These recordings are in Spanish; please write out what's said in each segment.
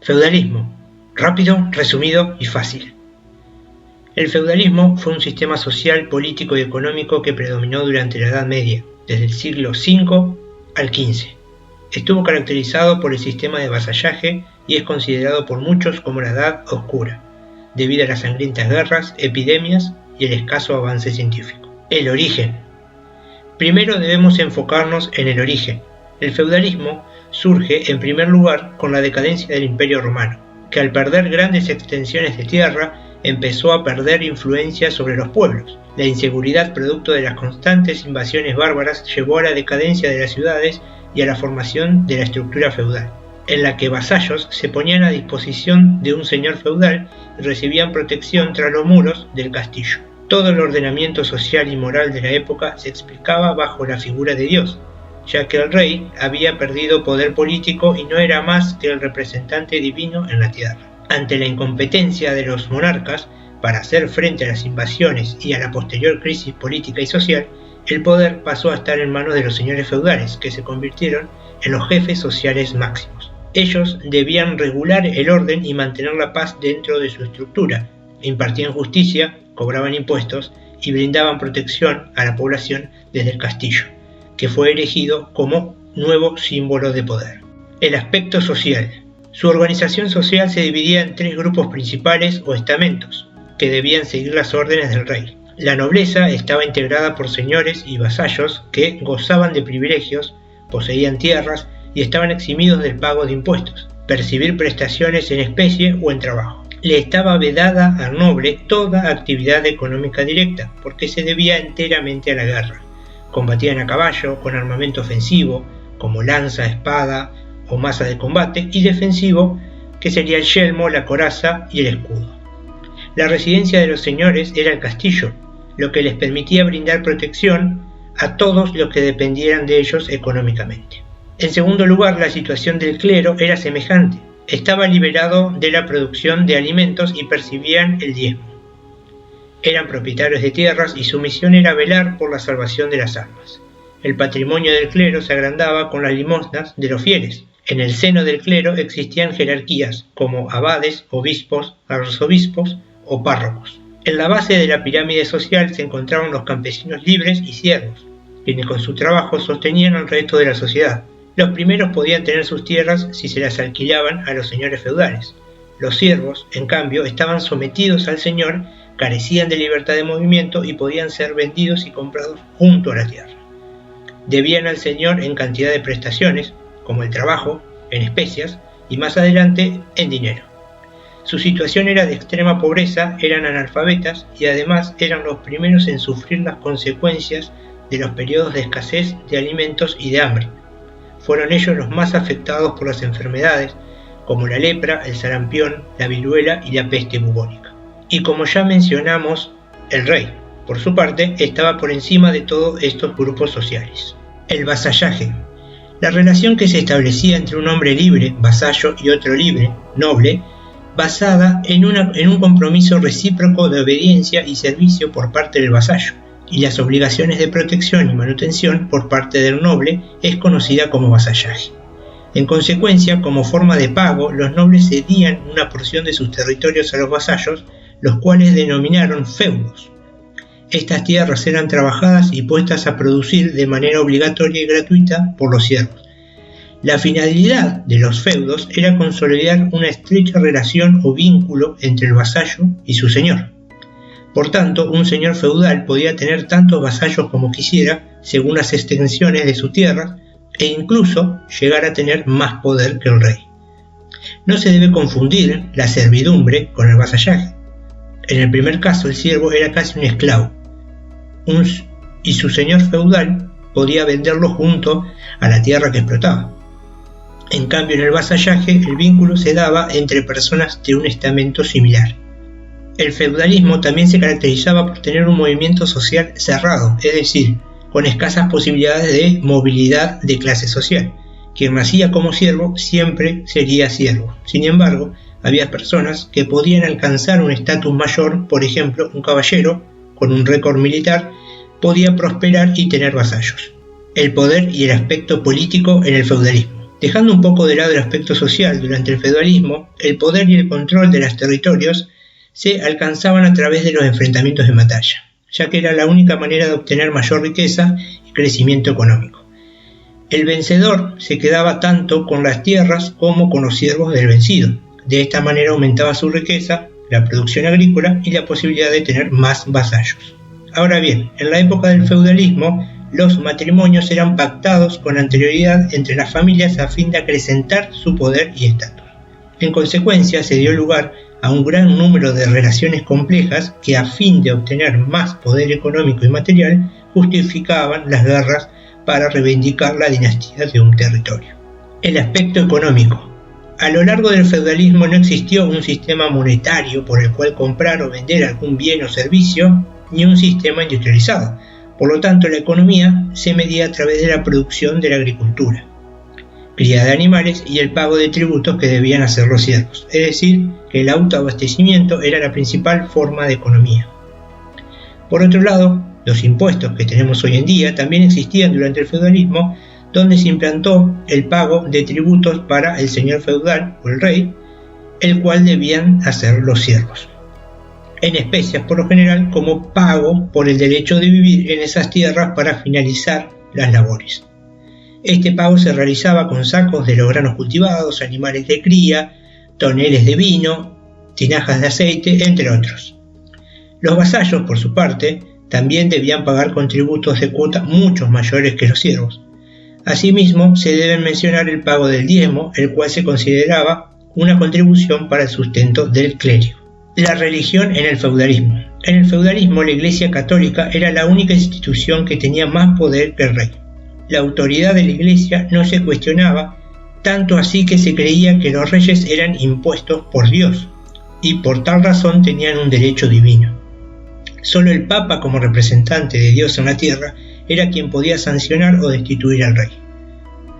Feudalismo. Rápido, resumido y fácil. El feudalismo fue un sistema social, político y económico que predominó durante la Edad Media, desde el siglo V al XV. Estuvo caracterizado por el sistema de vasallaje y es considerado por muchos como la Edad Oscura, debido a las sangrientas guerras, epidemias y el escaso avance científico. El origen. Primero debemos enfocarnos en el origen. El feudalismo surge en primer lugar con la decadencia del Imperio Romano, que al perder grandes extensiones de tierra empezó a perder influencia sobre los pueblos. La inseguridad producto de las constantes invasiones bárbaras llevó a la decadencia de las ciudades y a la formación de la estructura feudal, en la que vasallos se ponían a disposición de un señor feudal y recibían protección tras los muros del castillo. Todo el ordenamiento social y moral de la época se explicaba bajo la figura de Dios, ya que el rey había perdido poder político y no era más que el representante divino en la tierra. Ante la incompetencia de los monarcas para hacer frente a las invasiones y a la posterior crisis política y social, el poder pasó a estar en manos de los señores feudales, que se convirtieron en los jefes sociales máximos. Ellos debían regular el orden y mantener la paz dentro de su estructura, impartían justicia, cobraban impuestos y brindaban protección a la población desde el castillo, que fue elegido como nuevo símbolo de poder. El aspecto social. Su organización social se dividía en tres grupos principales o estamentos, que debían seguir las órdenes del rey. La nobleza estaba integrada por señores y vasallos que gozaban de privilegios, poseían tierras y estaban eximidos del pago de impuestos, percibir prestaciones en especie o en trabajo. Le estaba vedada al noble toda actividad económica directa, porque se debía enteramente a la guerra. Combatían a caballo, con armamento ofensivo, como lanza, espada o maza de combate, y defensivo, que sería el yelmo, la coraza y el escudo. La residencia de los señores era el castillo, lo que les permitía brindar protección a todos los que dependieran de ellos económicamente. En segundo lugar, la situación del clero era semejante. Estaba liberado de la producción de alimentos y percibían el diezmo. Eran propietarios de tierras y su misión era velar por la salvación de las almas. El patrimonio del clero se agrandaba con las limosnas de los fieles. En el seno del clero existían jerarquías como abades, obispos, arzobispos o párrocos. En la base de la pirámide social se encontraban los campesinos libres y siervos, quienes con su trabajo sostenían al resto de la sociedad. Los primeros podían tener sus tierras si se las alquilaban a los señores feudales. Los siervos, en cambio, estaban sometidos al señor, carecían de libertad de movimiento y podían ser vendidos y comprados junto a la tierra. Debían al señor en cantidad de prestaciones, como el trabajo, en especias y más adelante en dinero. Su situación era de extrema pobreza, eran analfabetas y además eran los primeros en sufrir las consecuencias de los periodos de escasez de alimentos y de hambre. Fueron ellos los más afectados por las enfermedades, como la lepra, el sarampión, la viruela y la peste bubónica. Y como ya mencionamos, el rey, por su parte, estaba por encima de todos estos grupos sociales. El vasallaje. La relación que se establecía entre un hombre libre, vasallo, y otro libre, noble, basada en un compromiso recíproco de obediencia y servicio por parte del vasallo, y las obligaciones de protección y manutención por parte del noble es conocida como vasallaje. En consecuencia, como forma de pago, los nobles cedían una porción de sus territorios a los vasallos, los cuales denominaron feudos. Estas tierras eran trabajadas y puestas a producir de manera obligatoria y gratuita por los siervos. La finalidad de los feudos era consolidar una estrecha relación o vínculo entre el vasallo y su señor. Por tanto, un señor feudal podía tener tantos vasallos como quisiera, según las extensiones de su tierra, e incluso llegar a tener más poder que el rey. No se debe confundir la servidumbre con el vasallaje. En el primer caso, el siervo era casi un esclavo, y su señor feudal podía venderlo junto a la tierra que explotaba. En cambio, en el vasallaje, el vínculo se daba entre personas de un estamento similar. El feudalismo también se caracterizaba por tener un movimiento social cerrado, es decir, con escasas posibilidades de movilidad de clase social. Quien nacía como siervo siempre sería siervo. Sin embargo, había personas que podían alcanzar un estatus mayor, por ejemplo, un caballero con un récord militar podía prosperar y tener vasallos. El poder y el aspecto político en el feudalismo. Dejando un poco de lado el aspecto social, durante el feudalismo, el poder y el control de los territorios se alcanzaban a través de los enfrentamientos de batalla, ya que era la única manera de obtener mayor riqueza y crecimiento económico. El vencedor se quedaba tanto con las tierras como con los siervos del vencido. De esta manera aumentaba su riqueza, la producción agrícola y la posibilidad de tener más vasallos. Ahora bien, en la época del feudalismo, los matrimonios eran pactados con anterioridad entre las familias a fin de acrecentar su poder y estatus. En consecuencia, se dio lugar a un gran número de relaciones complejas que, a fin de obtener más poder económico y material, justificaban las guerras para reivindicar la dinastía de un territorio. El aspecto económico. A lo largo del feudalismo no existió un sistema monetario por el cual comprar o vender algún bien o servicio, ni un sistema industrializado. Por lo tanto, la economía se medía a través de la producción de la agricultura, cría de animales y el pago de tributos que debían hacer los siervos, es decir, que el autoabastecimiento era la principal forma de economía. Por otro lado, los impuestos que tenemos hoy en día también existían durante el feudalismo, donde se implantó el pago de tributos para el señor feudal o el rey, el cual debían hacer los siervos, en especias por lo general como pago por el derecho de vivir en esas tierras para finalizar las labores. Este pago se realizaba con sacos de los granos cultivados, animales de cría, toneles de vino, tinajas de aceite, entre otros. Los vasallos, por su parte, también debían pagar contributos de cuota mucho mayores que los siervos. Asimismo, se debe mencionar el pago del diezmo, el cual se consideraba una contribución para el sustento del clérigo. La religión en el feudalismo. En el feudalismo, la Iglesia Católica era la única institución que tenía más poder que el rey. La autoridad de la Iglesia no se cuestionaba, tanto así que se creía que los reyes eran impuestos por Dios, y por tal razón tenían un derecho divino. Solo el Papa, como representante de Dios en la tierra, era quien podía sancionar o destituir al rey.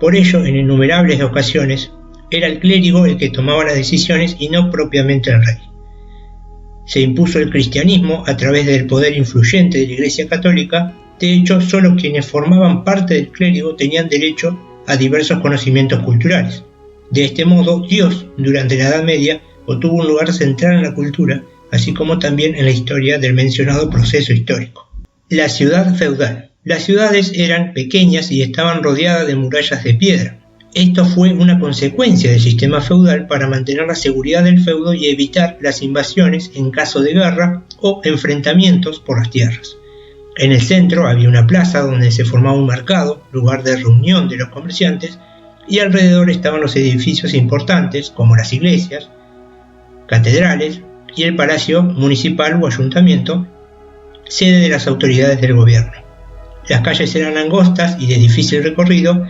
Por ello, en innumerables ocasiones, era el clérigo el que tomaba las decisiones y no propiamente el rey. Se impuso el cristianismo a través del poder influyente de la Iglesia Católica. De hecho, solo quienes formaban parte del clérigo tenían derecho a diversos conocimientos culturales. De este modo, Dios, durante la Edad Media, obtuvo un lugar central en la cultura, así como también en la historia del mencionado proceso histórico. La ciudad feudal. Las ciudades eran pequeñas y estaban rodeadas de murallas de piedra. Esto fue una consecuencia del sistema feudal para mantener la seguridad del feudo y evitar las invasiones en caso de guerra o enfrentamientos por las tierras. En el centro había una plaza donde se formaba un mercado, lugar de reunión de los comerciantes, y alrededor estaban los edificios importantes como las iglesias, catedrales y el palacio municipal o ayuntamiento, sede de las autoridades del gobierno. Las calles eran angostas y de difícil recorrido,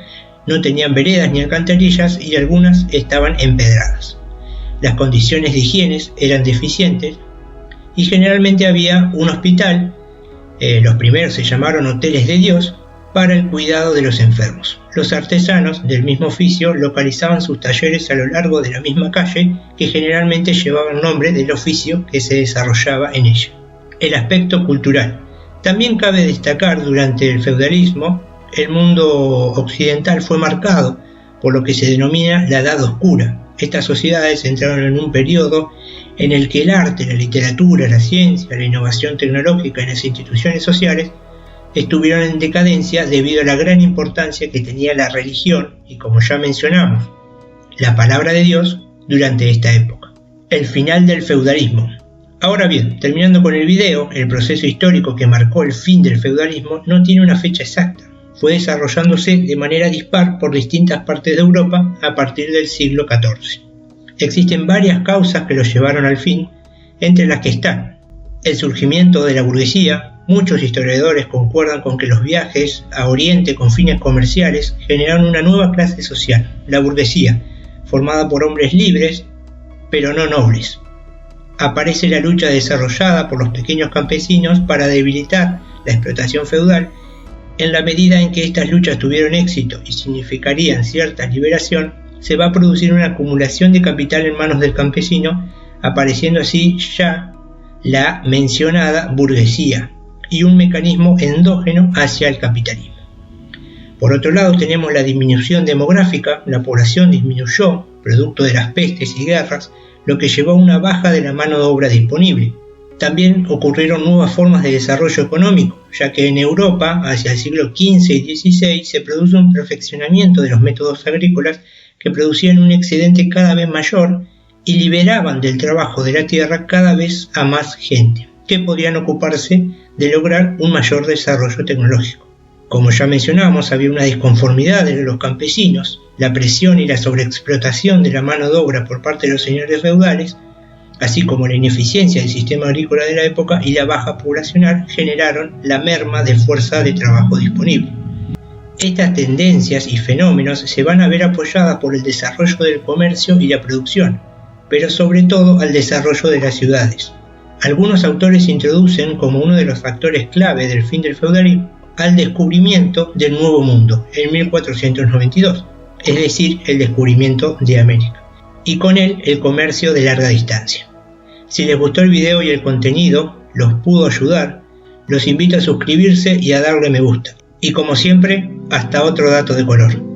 no tenían veredas ni alcantarillas y algunas estaban empedradas. Las condiciones de higiene eran deficientes y generalmente había un hospital, los primeros se llamaron hoteles de Dios, para el cuidado de los enfermos. Los artesanos del mismo oficio localizaban sus talleres a lo largo de la misma calle, que generalmente llevaban nombre del oficio que se desarrollaba en ella. El aspecto cultural. También cabe destacar, durante el feudalismo, el mundo occidental fue marcado por lo que se denomina la Edad Oscura. Estas sociedades entraron en un periodo en el que el arte, la literatura, la ciencia, la innovación tecnológica y las instituciones sociales estuvieron en decadencia debido a la gran importancia que tenía la religión y, como ya mencionamos, la palabra de Dios durante esta época. El final del feudalismo. Ahora bien, terminando con el video, el proceso histórico que marcó el fin del feudalismo no tiene una fecha exacta. Fue desarrollándose de manera dispar por distintas partes de Europa a partir del siglo XIV. Existen varias causas que lo llevaron al fin, entre las que están el surgimiento de la burguesía. Muchos historiadores concuerdan con que los viajes a Oriente con fines comerciales generaron una nueva clase social, la burguesía, formada por hombres libres, pero no nobles. Aparece la lucha desarrollada por los pequeños campesinos para debilitar la explotación feudal. En la medida en que estas luchas tuvieron éxito y significarían cierta liberación, se va a producir una acumulación de capital en manos del campesino, apareciendo así ya la mencionada burguesía y un mecanismo endógeno hacia el capitalismo. Por otro lado tenemos la disminución demográfica, la población disminuyó, producto de las pestes y guerras, lo que llevó a una baja de la mano de obra disponible. También ocurrieron nuevas formas de desarrollo económico, ya que en Europa, hacia el siglo XV y XVI, se produce un perfeccionamiento de los métodos agrícolas que producían un excedente cada vez mayor y liberaban del trabajo de la tierra cada vez a más gente, que podían ocuparse de lograr un mayor desarrollo tecnológico. Como ya mencionamos, había una disconformidad de los campesinos, la presión y la sobreexplotación de la mano de obra por parte de los señores feudales, así como la ineficiencia del sistema agrícola de la época y la baja poblacional generaron la merma de fuerza de trabajo disponible. Estas tendencias y fenómenos se van a ver apoyadas por el desarrollo del comercio y la producción, pero sobre todo al desarrollo de las ciudades. Algunos autores introducen como uno de los factores clave del fin del feudalismo al descubrimiento del Nuevo Mundo en 1492, es decir, el descubrimiento de América, y con él el comercio de larga distancia. Si les gustó el video y el contenido los pudo ayudar, los invito a suscribirse y a darle me gusta. Y como siempre, hasta otro dato de color.